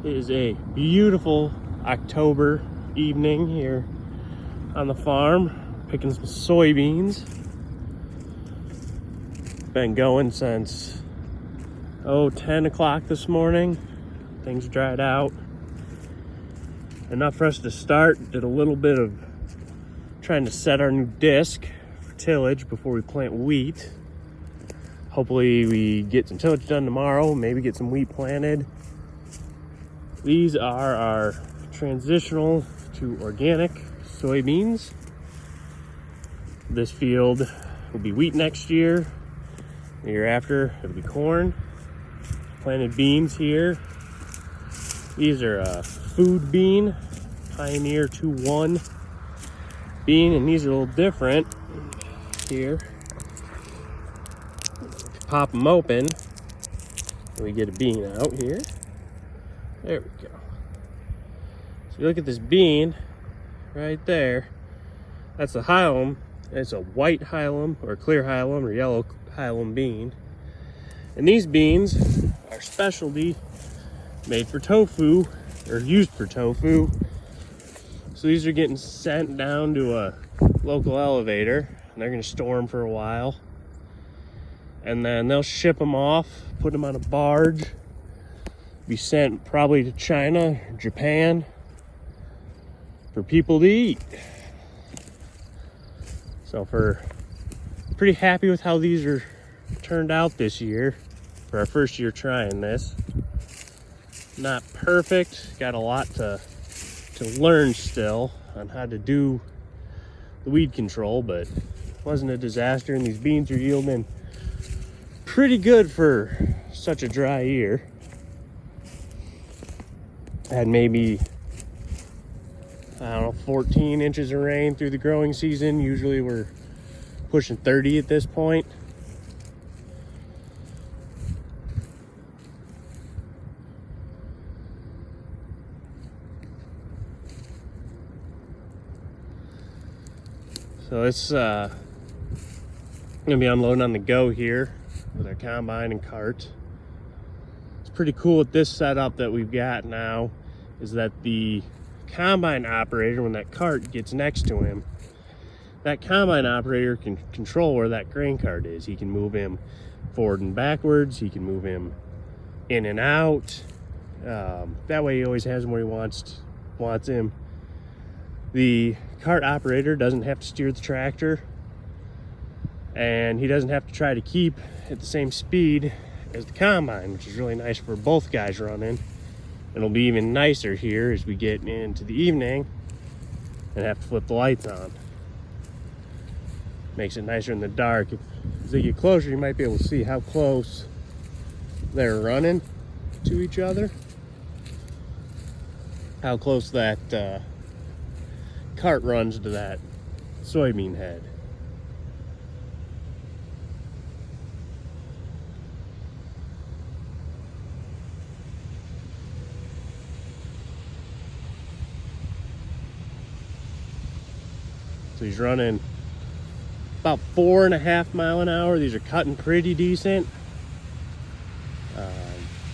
It is a beautiful October evening here on the farm, picking some soybeans. Been going since 10 o'clock this morning. Things dried out enough for us to start. Did a little bit of trying to set our new disc for tillage before we plant wheat. Hopefully we get some tillage done tomorrow, maybe get some wheat planted. These are our transitional to organic soybeans. This field will be wheat next year. The year after, it'll be corn. Planted beans here. These are a food bean, Pioneer 2-1 bean, and these are a little different here. Pop them open, we get a bean out here. There we go. So you look at this bean right there. That's the hilum. It's a white hilum or clear hilum or yellow hilum bean. And these beans are specialty made for tofu or used for tofu. So these are getting sent down to a local elevator and they're going to store them for a while. And then they'll ship them off, put them on a barge, be sent probably to China, or Japan, for people to eat. So pretty happy with how these are turned out this year for our first year trying this. Not perfect, got a lot to learn still on how to do the weed control, but wasn't a disaster, and these beans are yielding pretty good for such a dry year. Had maybe, 14 inches of rain through the growing season. Usually we're pushing 30 at this point. So it's gonna be unloading on the go here with our combine and cart. It's pretty cool with this setup that we've got now is that the combine operator, when that cart gets next to him, that combine operator can control where that grain cart is. He can move him forward and backwards. He can move him in and out. That way he always has him where he wants him. The cart operator doesn't have to steer the tractor, and he doesn't have to try to keep at the same speed as the combine, which is really nice for both guys running. It'll be even nicer here as we get into the evening and have to flip the lights on. Makes it nicer in the dark. As they get closer, you might be able to see how close they're running to each other. How close that cart runs to that soybean head. So he's running about 4.5 miles an hour. These are cutting pretty decent.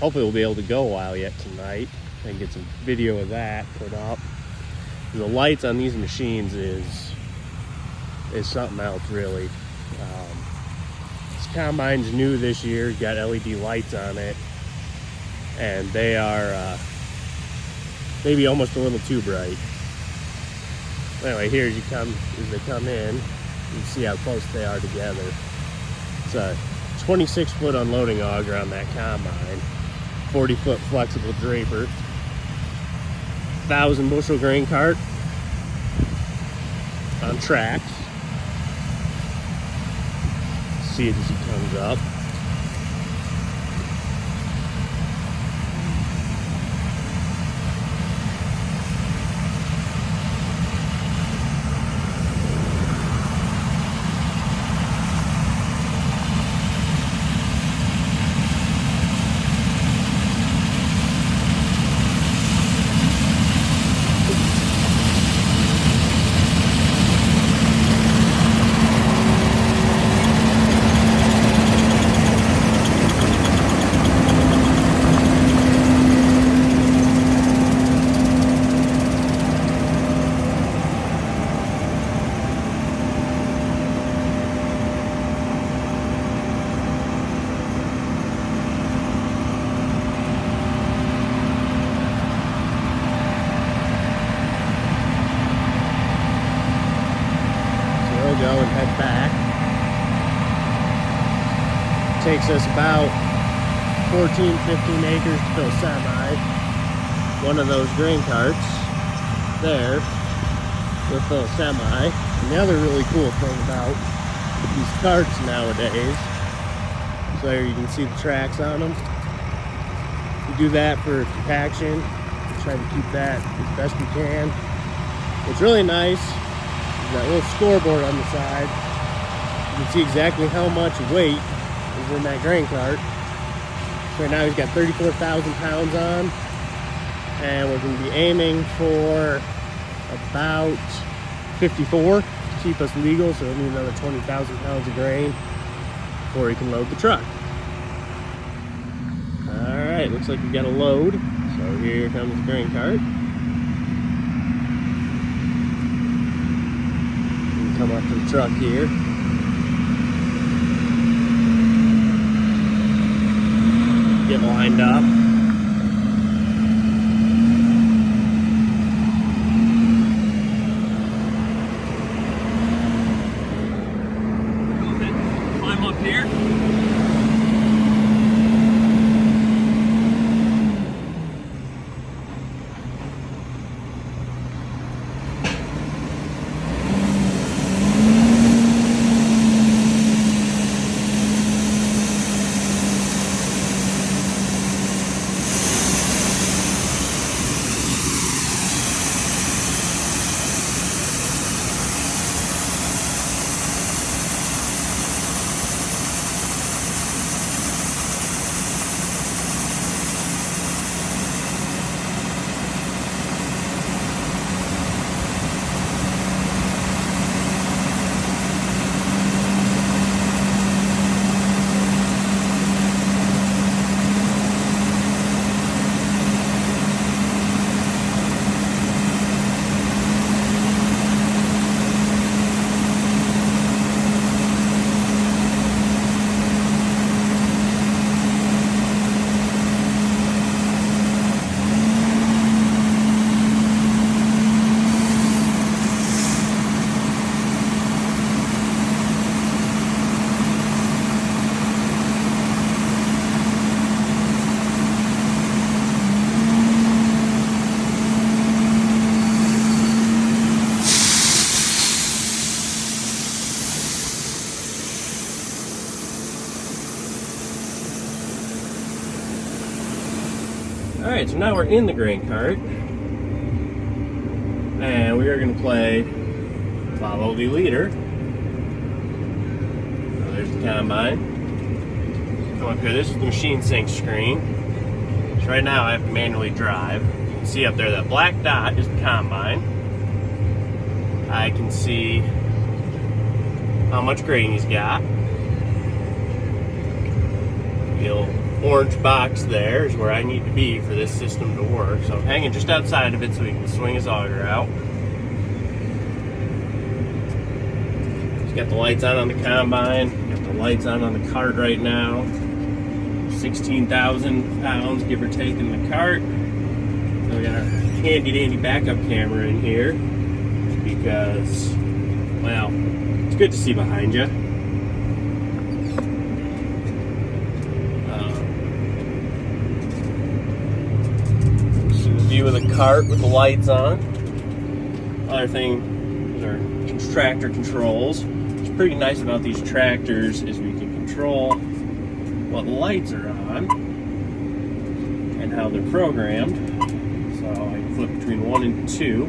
Hopefully we'll be able to go a while yet tonight and get some video of that put up. The lights on these machines is something else, really. This combine's new this year, got LED lights on it, and they are maybe almost a little too bright. Anyway, here as they come in, you can see how close they are together. It's a 26-foot unloading auger on that combine, 40-foot flexible Draper, 1,000 bushel grain cart on tracks. See it as he comes up. takes us about 14, 15 acres to fill semi. One of those grain carts there will fill a semi. And the other really cool thing about these carts nowadays, so there you can see the tracks on them. You do that for compaction. Try to keep that as best you can. What's really nice is that little scoreboard on the side. You can see exactly how much weight is in that grain cart. So right now he's got 34,000 pounds on, and we're going to be aiming for about 54 to keep us legal, so we'll need another 20,000 pounds of grain before he can load the truck. Alright, looks like we got a load. So here comes the grain cart. We can come up to the truck here. Get lined up. Climb up here. Alright, so now we're in the grain cart, and we are going to play Follow the Leader. So there's the combine. Come up here, this is the machine sync screen. So right now I have to manually drive. You can see up there that black dot is the combine. I can see how much grain he's got. You'll orange box there is where I need to be for this system to work. So I'm hanging just outside of it so he can swing his auger out. He's got the lights on the combine, got the lights on the cart right now. 16,000 pounds, give or take, in the cart. So we got our handy dandy backup camera in here because, well, it's good to see behind you. View of the cart with the lights on. Other thing, are tractor controls. What's pretty nice about these tractors is we can control what lights are on and how they're programmed. So I can flip between 1 and 2,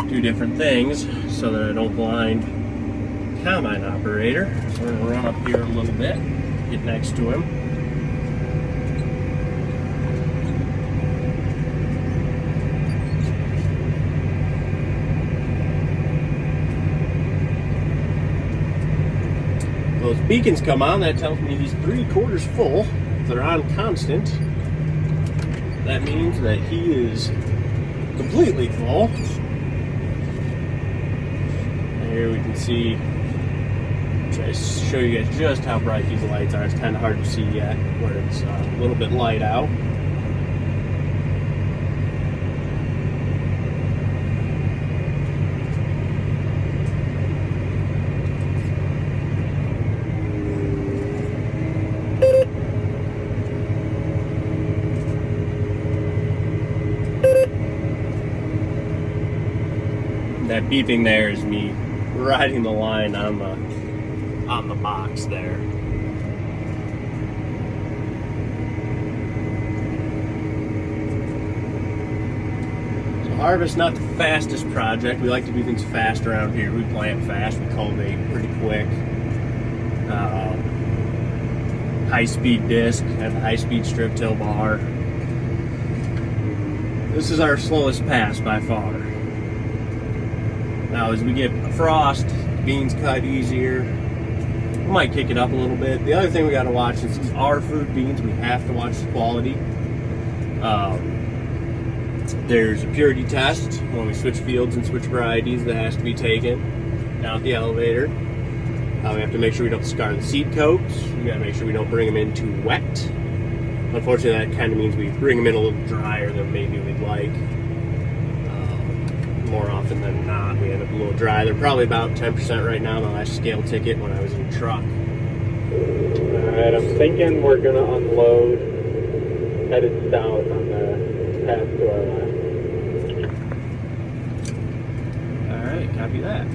do different things so that I don't blind the combine operator. So we're gonna run up here a little bit, get next to him. Those beacons come on, that tells me he's 3/4 full. If they're on constant, that means that he is completely full. And here we can see, try to show you guys just how bright these lights are. It's kind of hard to see yet where it's a little bit light out. That beeping there is me riding the line on the box there. So harvest, not the fastest project. We like to do things fast around here. We plant fast, we cultivate pretty quick. High-speed disc, have a high-speed strip till bar. This is our slowest pass by far. Now as we get frost, beans cut easier. We might kick it up a little bit. The other thing we got to watch is these are fruit beans. We have to watch the quality. There's a purity test when we switch fields and switch varieties that has to be taken down at the elevator. We have to make sure we don't scar the seed coats. We got to make sure we don't bring them in too wet. Unfortunately, that kind of means we bring them in a little drier than maybe we'd like. More often than not, we end up a little dry. They're probably about 10% right now. The last scale ticket when I was in the truck. Alright, I'm thinking we're going to unload headed south on the path to our left. Alright, copy that.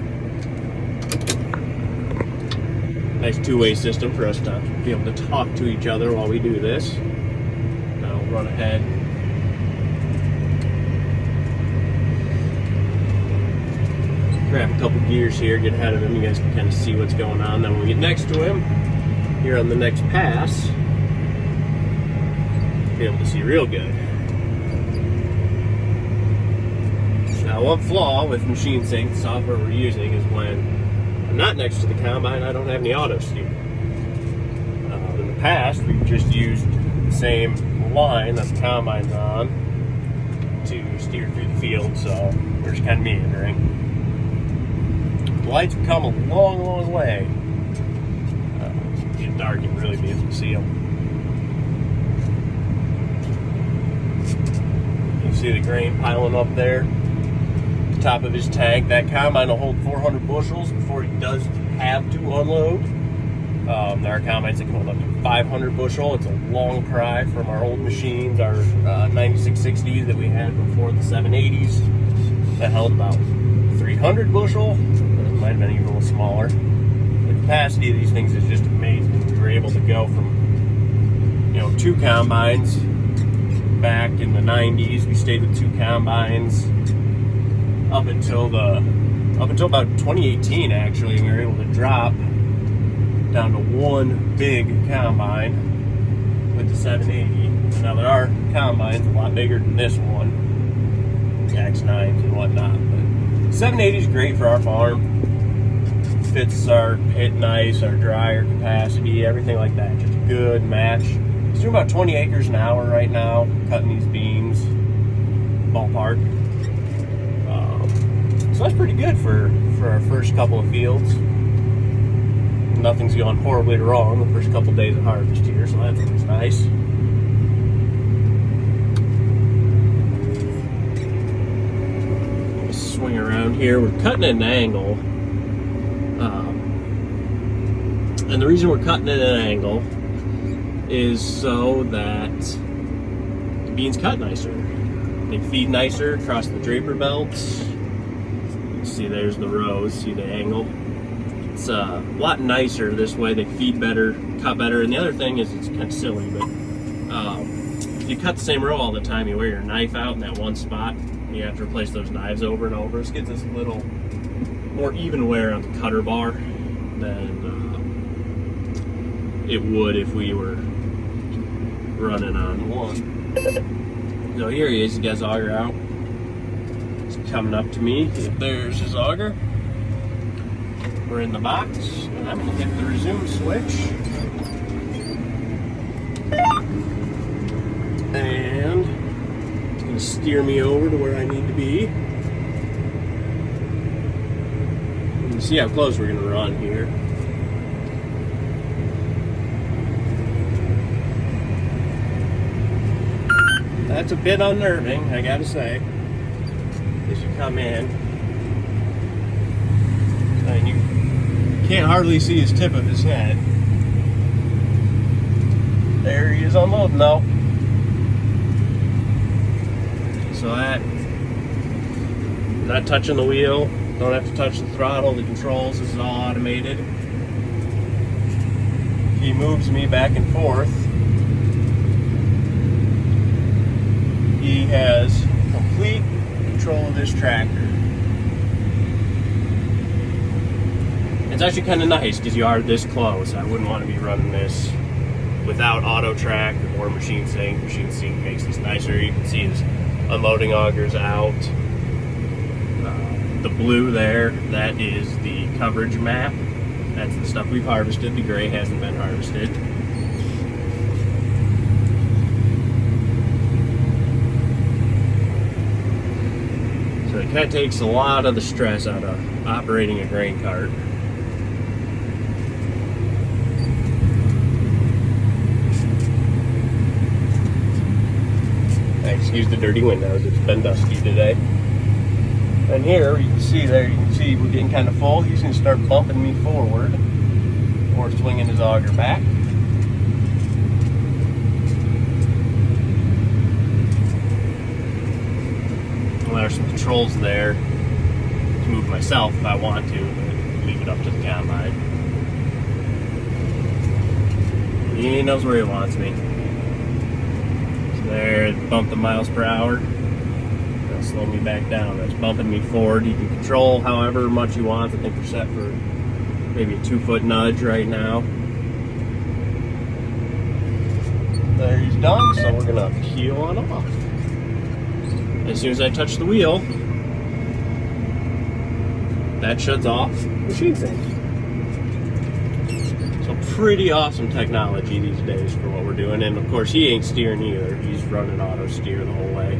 Nice two-way system for us to be able to talk to each other while we do this. Now we'll run ahead. Grab a couple gears here, get ahead of him. You guys can kind of see what's going on. Then when we get next to him, here on the next pass, be able to see real good. Now, one flaw with machine sync, the software we're using, is when I'm not next to the combine, I don't have any auto steer. In the past, we've just used the same line that the combine's on to steer through the field, so we're just kind of meandering. The lights have come a long, long way. It's getting dark, you can really be able to see them. You can see the grain piling up there. Top of his tank. That combine will hold 400 bushels before he does have to unload. There are combines that can hold up to 500 bushel. It's a long cry from our old machines, our 9660s that we had before the 780s that held about 300 bushel. It might have been even a little smaller. The capacity of these things is just amazing. We were able to go from, 2 combines back in the 90s. We stayed with 2 combines up until about 2018, actually. We were able to drop down to 1 big combine with the 780. Now there are combines a lot bigger than this one, the X9s and whatnot, but 780 is great for our farm. Fits our pit nice, our dryer capacity, everything like that. Just a good match. It's doing about 20 acres an hour right now, cutting these beans, ballpark. So that's pretty good for our first couple of fields. Nothing's going horribly wrong the first couple days of harvest here, so that's always nice. Let's swing around here. We're cutting at an angle. And the reason we're cutting at an angle is so that the beans cut nicer. They feed nicer across the Draper belts. See, there's the rows, see the angle. It's a lot nicer this way. They feed better, cut better. And the other thing is, it's kind of silly, but if you cut the same row all the time, you wear your knife out in that one spot, and you have to replace those knives over and over. This gives us a little more even wear on the cutter bar than it would if we were running on one. So here he is, he got his auger out. Coming up to me. There's his auger. We're in the box, and I'm going to hit the resume switch. And it's going to steer me over to where I need to be. You can see how close we're going to run here. That's a bit unnerving, I gotta say. As you come in, and you can't hardly see his tip of his head. There he is unloading though. So that, not touching the wheel, Don't have to touch the throttle, the controls, this is all automated. He moves me back and forth. He has complete control of this tractor. It's actually kind of nice because you are this close. I wouldn't want to be running this without auto track or machine sync. Machine sync makes this nicer. You can see his unloading augers out. The blue there, that is the coverage map. That's the stuff we've harvested. The gray hasn't been harvested. So it kind of takes a lot of the stress out of operating a grain cart. Excuse the dirty windows, it's been dusty today. And here, you can see there, you can see we're getting kind of full. He's going to start bumping me forward or swinging his auger back. Well, there's some controls there to move myself if I want to, but leave it up to the combine. He knows where he wants me. So there, bump the miles per hour. Slow me back down. That's bumping me forward. You can control however much you want. I think we're set for maybe a 2-foot nudge right now. There, he's done, so we're gonna peel on off. As soon as I touch the wheel, that shuts off machine sync. So pretty awesome technology these days for what we're doing. And of course, he ain't steering either. He's running auto steer the whole way.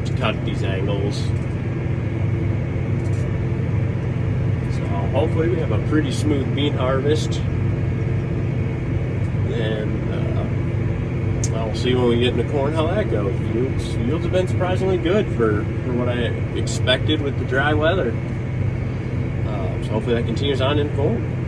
To cut these angles. So hopefully we have a pretty smooth bean harvest. And we'll see when we get into corn how that goes. Yields have been surprisingly good for what I expected with the dry weather. So hopefully that continues on in corn.